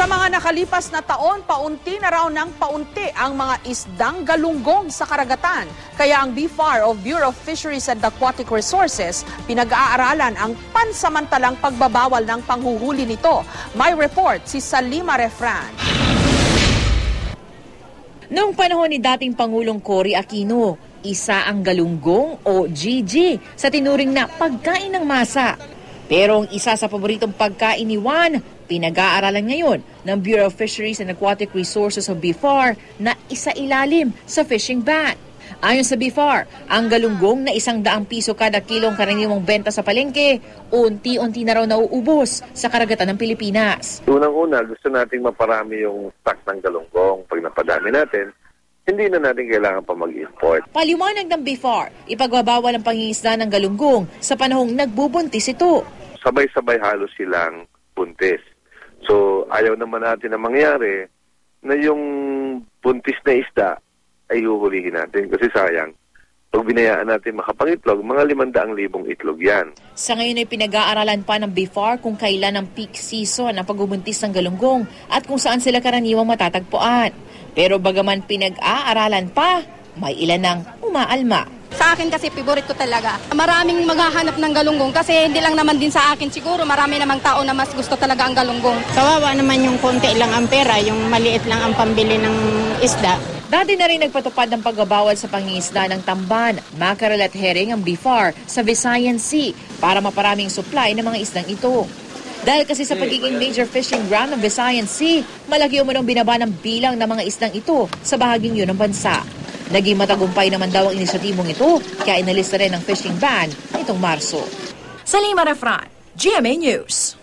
Sa mga nakalipas na taon, paunti na raw ng paunti ang mga isdang galunggong sa karagatan. Kaya ang BFAR o Bureau of Fisheries and Aquatic Resources pinag-aaralan ang pansamantalang pagbabawal ng panghuhuli nito. May report si Salima Refran. Noong panahon ni dating Pangulong Cory Aquino, isa ang galunggong o GG sa tinuring na pagkain ng masa. Pero ang isa sa paboritong pagkain ni Juan, pinag-aaralan ngayon ng Bureau of Fisheries and Aquatic Resources o BFAR na isailalim sa fishing ban. Ayon sa BFAR, ang galunggong na 100 piso kada kilong karaniwang benta sa palengke, unti-unti na raw nauubos sa karagatan ng Pilipinas. Unang-una, gusto nating maparami yung stock ng galunggong. Pag napadami natin, hindi na natin kailangan pa mag-import. Paliwanag ng BFAR, ipagbabawal ang pangingisda ng galunggong sa panahong nagbubuntis ito. Sabay-sabay halos silang buntis. So, ayaw naman natin na mangyari na yung buntis na isda ay huhulihin natin. Kasi sayang, pag binayaan natin makapangitlog, mga 500,000 itlog yan. Sa ngayon ay pinag-aaralan pa ng BFAR kung kailan ang peak season ng pagbubuntis ng galunggong at kung saan sila karaniwang matatagpuan. Pero bagaman pinag-aaralan pa, may ilan nang umaalma. Sa akin kasi favorite ko talaga. Maraming maghahanap ng galunggong kasi hindi lang naman din sa akin siguro. Marami namang tao na mas gusto talaga ang galunggong. Kawawa naman yung konti lang ang pera, yung maliit lang ang pambili ng isda. Dati na rin nagpatupad ng pagbabawal sa pangingisda ng tamban, mackerel at herring ang BFAR sa Visayan Sea para maparaming supply ng mga isdang ito. Dahil kasi sa pagiging major fishing ground ng Visayan Sea, malaki umunong binaba ng bilang ng mga isdang ito sa bahaging yun ng bansa. Naging matagumpay naman daw ang inisyatibong ito, kaya inalista rin ang fishing ban nitong Marso. Salima Refran, GMA News.